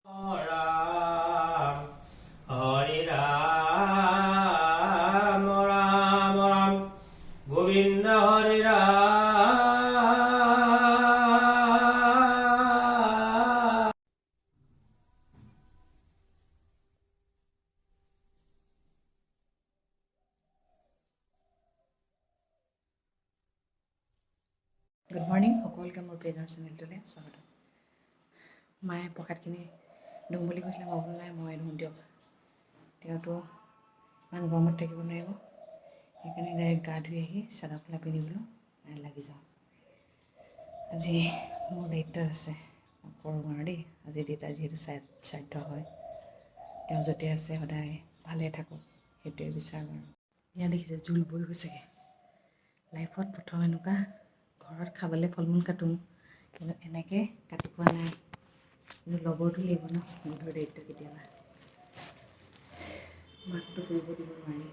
ৰাম হৰে ৰাম ৰাম ৰাম গোবিন্দ হৰে Ram. Good morning সকলোকে মোৰ পেজৰ চেনেলটোলৈ স্বাগতম। মায়ে প্ৰসাদখিনি ধুম বুলি কৈছিলে, মই বোলো নাই মই ধুম দিয়ক, তেওঁতো ইমান গৰমত থাকিব নোৱাৰিব, সেইকাৰণে ডাইৰেক্ট গা ধুই আহি চাদৰ মেখেলা পিন্ধি বোলো লাগি যাওঁ। আজি মোৰ দায়িত্ব আছে, কৰোঁ আৰু দেই। আজি দেউতাৰ যিহেতু শ্ৰাদ্ধ হয়, তেওঁ য'তে আছে সদায় ভালে থাকক সেইটোৱে বিচাৰোঁ। আৰু এয়া দেখিছে জোল বৈ গৈছেগৈ। লাইফত প্ৰথম এনেকুৱা ঘৰত খাবলৈ ফল মূল কাটোঁ, কিন্তু এনেকৈ কাটি পোৱা নাই। কিন্তু লগৰটো লাগিব ন, গধুৰ দায়িত্ব কেতিয়াবা মাকটো কৰিব দিব নোৱাৰি।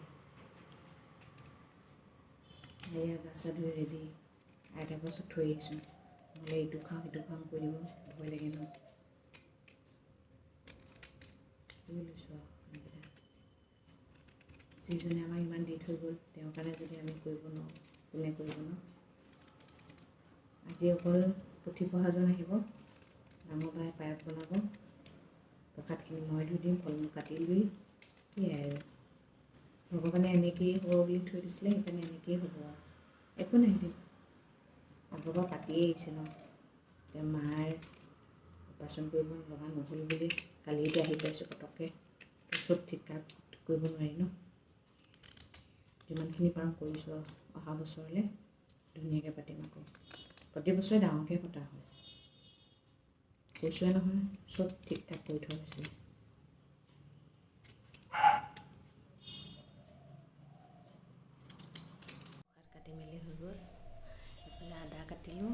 এয়া গা চা ধুই ৰেডি, আইতাৰ পাছত থৈ আহিছোঁ, নহ'লে এইটো খাওঁ সেইটো খাওঁ কৰি দিব, ভয় লাগে ন। কৰি লৈছোঁ আৰু কামকেইটা। যিজনে আমাক ইমান দি থৈ গ'ল, তেওঁৰ কাৰণে যদি আমি কৰিব নোৱাৰোঁ, কোনে কৰিব ন। আজি অকল পুথি পঢ়াজন আহিব, ডাঙৰ বাই পায়স বনাব, প্ৰসাদখিনি মই ধুই দিম, ফল মূল কাটি লৈ, সেয়াই আৰু ভগৱানে এনেকৈয়ে হ'ব বুলি থৈ দিছিলে, সেইকাৰণে এনেকৈয়ে হ'ব আৰু একো নাই। দিম আগৰ পৰা পাতিয়ে আহিছে ন। এতিয়া মাৰ অপাৰেশ্যন কৰিব লগা নহ'ল বুলি কালিতে আহি পাইছোঁ পটককৈ, চব ঠিক ঠাক কৰিব নোৱাৰি ন। যিমানখিনি পাৰোঁ কৰিছোঁ আৰু অহা বছৰলৈ ধুনীয়াকৈ পাতিম। আকৌ প্ৰতি বছৰে ডাঙৰকৈ পতা হয়, কৈছোৱে নহয়, চব ঠিক ঠাক কৰি থোৱা হৈছিলে। কাটি মেলি হৈ গ'ল, এইফালে আদা কাটিলোঁ,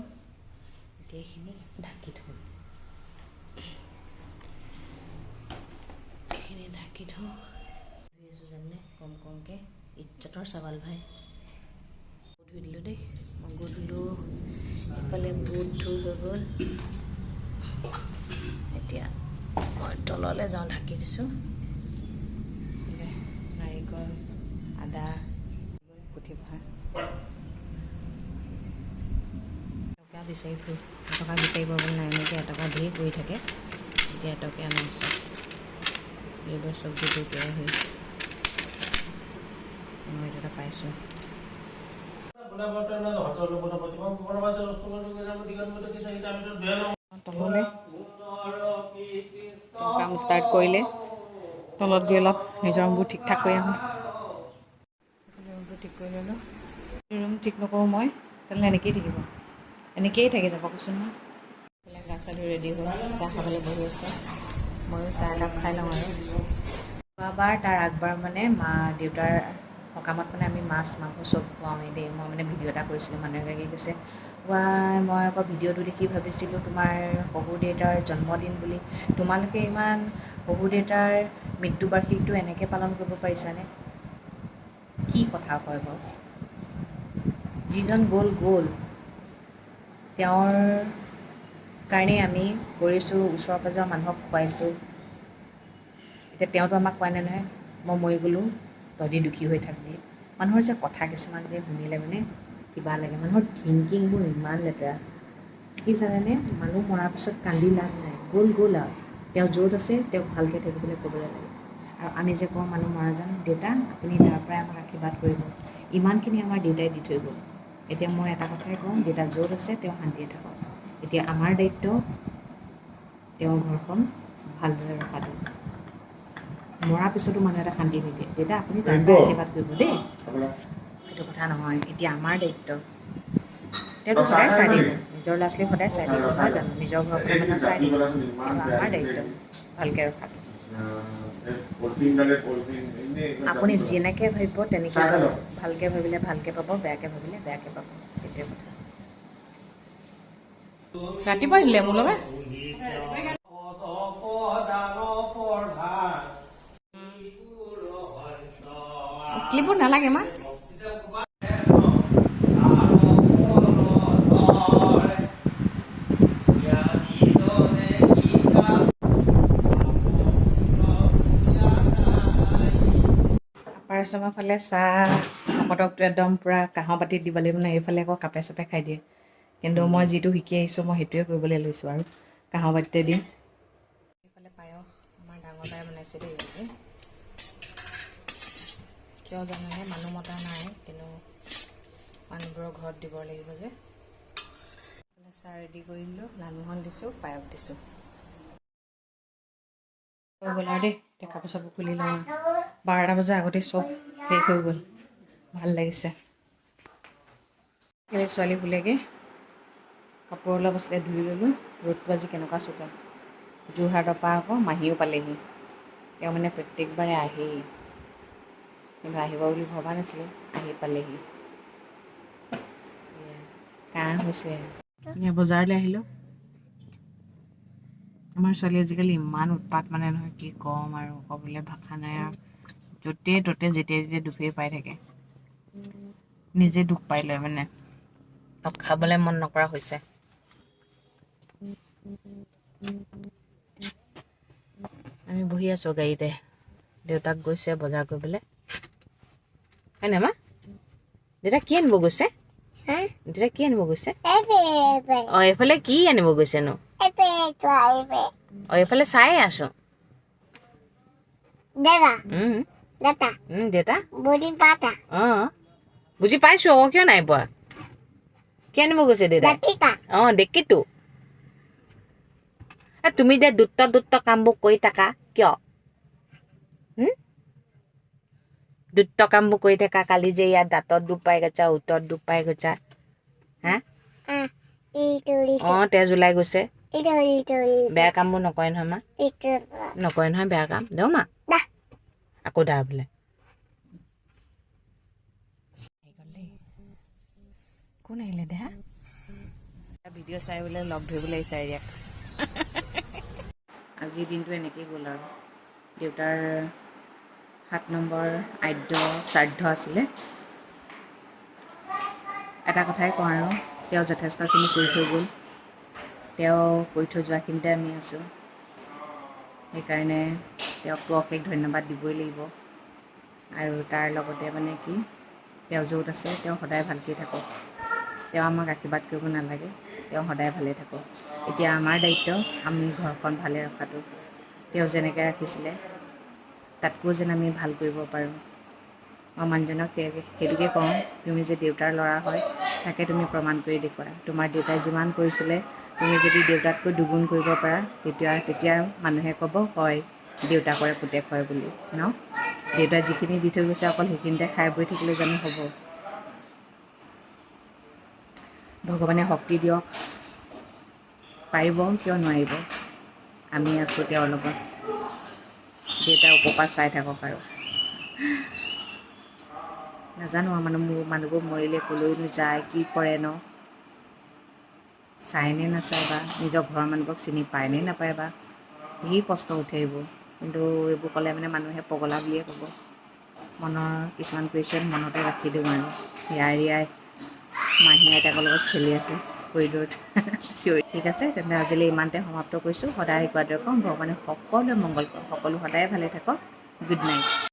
এতিয়া এইখিনি ঢাকি থওঁ, এইখিনি ঢাকি থওঁ। ধুই আছোঁ জানে কম কমকৈ, ইজ্জতৰ চাৱাল ভাই। ধুই দিলোঁ দেই, মগু ধুলোঁ, এইফালে বুট ধুই হৈ গ'ল। এতিয়া মই তললৈ যাওঁ, ঢাকি দিছোঁ। নাৰিকল, আদা, পুঠি পঢ়া টকা বিচাৰি ফুৰি, এটকা বিচাৰি পাবলৈ নাই, এনেকৈ এটকা ধেৰ কৰি থাকে। এতিয়া এটকীয়া নাইছে, এইবোৰ চব্জিটো তৈয়াৰ হৈছে, মই এটা পাইছোঁ। তললৈ কাম ষ্টাৰ্ট কৰিলে, তলত গৈ অলপ নিজৰ ৰুমবোৰ ঠিক ঠাক কৰি আহোঁ। ৰুমটো ঠিক কৰি ল'লোঁ, ৰুম ঠিক নকৰোঁ মই, তেনেহ'লে এনেকৈয়ে থাকিব, এনেকৈয়ে থাকি যাব কৈছোঁ নহয়। এইবিলাক গা চা ধুই ৰেডি হৈ চাহ খাবলৈ বহি আছে, ময়ো চাহ একাপ খাই লওঁ। আৰু যোৱাবাৰ তাৰ আগবাৰ মানে মা দেউতাৰ সকামত মানে আমি মাছ মাংস চব খুৱাওঁৱেই দেই। মই মানে ভিডিঅ' এটা কৰিছিলোঁ, মানুহ এগৰাকীয়ে কৈছে, মই আকৌ ভিডিঅ'টো দেখি ভাবিছিলোঁ তোমাৰ শহুৰ দেউতাৰ জন্মদিন বুলি, তোমালোকে ইমান শহুৰ দেউতাৰ মৃত্যুবাৰ্ষিকীটো এনেকৈ পালন কৰিব পাৰিছানে? কি কথা কয় বাৰু, যিজন গ'ল গ'ল, তেওঁৰ কাৰণেই আমি কৰিছোঁ, ওচৰ পাঁজৰৰ মানুহক খুৱাইছোঁ। এতিয়া তেওঁতো আমাক কোৱা নাই নহয়, মই মৰি গ'লোঁ তহঁতি দুখী হৈ থাক বুলি। মানুহৰ যে কথা কিছুমান যে শুনিলে মানে কিবা লাগে, মানুহৰ থিংকিংবোৰ ইমান লেতেৰা। কি জানেনে, মানুহ মৰাৰ পিছত কান্দি লাভ নাই, গ'ল গ'ল আৰু তেওঁ য'ত আছে তেওঁক ভালকৈ থাকিবলৈ ক'বলৈ লাগে। আৰু আমি যে কওঁ মানুহ মৰাজন, দেউতা আপুনি তাৰ পৰাই আমাক আশীৰ্বাদ কৰিব, ইমানখিনি আমাৰ দেউতাই দি থৈ গ'ল। এতিয়া মই এটা কথাই কওঁ, দেউতা য'ত আছে তেওঁ শান্তিয়ে থাকক। এতিয়া আমাৰ দায়িত্ব তেওঁৰ ঘৰখন ভালদৰে ৰখাটো। মৰাৰ পিছতো মানুহ এটা শান্তি নিদিয়ে, দেউতা আপুনি তাৰ পৰাই আশীৰ্বাদ কৰিব দেই, সেইটো কথা নহয়। এতিয়া আমাৰ দায়িত্ব, তেওঁতো সদায় চাই দিব, নিজৰ ল'ৰা ছোৱালীক সদায় চাই দিব, নহয় জানো, নিজৰ ঘৰখনৰ মানুহ চাই দিব, কিন্তু আমাৰ দায়িত্ব ভালকৈ ৰখাটো। আপুনি যেনেকৈ ভাবিব তেনেকৈ পাব, ভালকৈ ভাবিলে ভালকৈ পাব, বেয়াকৈ ভাবিলে বেয়াকৈ পাব, সেইটোৱে কথা। ৰাতিপুৱাই দিলে মোৰ লগত ক্লিপবোৰ নালাগে মা। আশ্ৰমৰ ফালে চাহ ভকতকটো একদম পূৰা কাঁহৰ বাতিত দিব লাগিব ন, এইফালে আকৌ কাপে চাপে খাই দিয়ে। কিন্তু মই যিটো শিকি আহিছোঁ মই সেইটোৱে কৰিবলৈ লৈছোঁ আৰু কাঁহৰ বাতিতে দিম। এইফালে পায়স আমাৰ ডাঙৰ দাই বনাইছে দেই আজি। কিয় জানানে, মানুহ মতা নাই, কিন্তু মানুহবোৰৰ ঘৰত দিব লাগিব যে। চাহ ৰেডি কৰি দিলোঁ, লালমোহন দিছোঁ, পায়স দিছোঁ। হৈ গ'ল আৰু দেই, এতিয়া কাপোৰ চাপোৰ খুলি লওঁ। 12টা বজাৰ আগতে চব শেষ হৈ গ'ল, ভাল লাগিছে। সেই ছোৱালী শুলেগৈ, কাপোৰ অলপ আছিলে ধুই ল'লোঁ। ৰ'দটো আজি কেনেকুৱা চোকা। যোৰহাটৰ পৰা আকৌ মাহীও পালেহি। তেওঁ মানে প্ৰত্যেকবাৰে আহেই, কিন্তু আহিব বুলি ভবা নাছিলোঁ, আহি পালেহি। কাহ হৈছে। বজাৰলৈ আহিলোঁ। আমাৰ ছোৱালী আজিকালি ইমান উৎপাত মানে নহয়, কি ক'ম আৰু, ক'বলৈ ভাষা নাই আৰু। য'তে ত'তে যেতিয়া তেতিয়া দুখেই পাই থাকে, নিজে দুখ পাই লয় মানে। খাবলৈ মন নকৰা হৈছে। আমি বহি আছোঁ গাড়ীতে, দেউতাক গৈছে বজাৰ কৰিবলৈ। হয়নে মা? দেউতা কি আনিব গৈছে? দেউতা কি আনিব গৈছে? অঁ, এইফালে কি আনিব গৈছেনো? অঁ, এইফালে চাই আছোঁ। দেউতা অঁ, বুজি পাইছোঁ আকৌ, কিয় নাই পোৱা? কি আনিব গৈছে দেউতা? অঁ, দেখিতো। তুমি যে দুষ্ট কামবোৰ কৰি থাকা কিয়? দুষ্ট কামবোৰ কৰি থাকা। কালি যে ইয়াত দাঁতত দুখ পাই গৈছা, ওঁঠত দুখ পাই গৈছা। হা? অঁ, তেজ ওলাই গৈছে। বেয়া কামবোৰ নকৰে নহয় মা, নকৰে নহয় বেয়া কাম। দেও মা আকৌ দা বোলে। কোন আহিলে দেহা? ভিডিঅ' চাই বোলে লগ ধৰিবলৈ আহিছে ইয়াক। আজিৰ দিনটো এনেকেই গ'ল আৰু। দেউতাৰ 7 নম্বৰ আদ্য শ্ৰাদ্ধ আছিলে। এটা কথাই কওঁ আৰু, তেওঁ যথেষ্টখিনি কৰি থৈ গ'ল। তেওঁ কৰি থৈ যোৱাখিনিতে আমি আছোঁ। সেইকাৰণে তেওঁকতো অশেষ ধন্যবাদ দিবই লাগিব। আৰু তাৰ লগতে মানে কি, তেওঁ য'ত আছে তেওঁ সদায় ভালকৈ থাকক। তেওঁ আমাক আশীৰ্বাদ কৰিব নালাগে, তেওঁ সদায় ভালে থাকক। এতিয়া আমাৰ দায়িত্ব, আমি ঘৰখন ভালে ৰখাটো। তেওঁ যেনেকৈ ৰাখিছিলে, তাতকৈও যেন আমি ভাল কৰিব পাৰোঁ। মই মানুহজনক সেইটোকে কওঁ, তুমি যে দেউতাৰ ল'ৰা হয়, তাকে তুমি প্ৰমাণ কৰি দেখুওৱা। তোমাৰ দেউতাই যিমান কৰিছিলে, তুমি যদি দেউতাতকৈ দুগুণ কৰিব পাৰা, তেতিয়া মানুহে ক'ব, হয় দেউতাকৰে পুতেক হয় বুলি ন। দেউতাই যিখিনি দি থৈ গৈছে, অকল সেইখিনিতে খাই বৈ থাকিলে জানো হ'ব? ভগৱানে শক্তি দিয়ক। পাৰিব, কিয় নোৱাৰিব? আমি আছোঁ তেওঁৰ লগত। দেউতাৰ উপবাস চাই থাকক আৰু। নাজানো আৰু মানুহবোৰ মৰিলে ক'লৈনো যায়, কি কৰে ন? চায়নে নাচায় বা নিজৰ ঘৰৰ মানুহবোৰক চিনি পায়নে নাপায় বা। ধেৰ প্ৰশ্ন উঠে এইবোৰ, কিন্তু এইবোৰ ক'লে মানে মানুহে পগলা বুলিয়ে ক'ব। মনৰ কিছুমান কুৱেশ্যন মনতে ৰাখি দিওঁ আৰু। ইয়াই মাহী আইতাকৰ লগত খেলি আছে কৰিডৰত চিঞৰি। ঠিক আছে, তেন্তে আজিলৈ ইমানতে সমাপ্ত কৰিছোঁ। সদায় শিকোৱা দৰে কওঁ, ভগৱানে সকলোৱে মংগল কৰক, সকলো সদায় ভালে থাকক। Good night.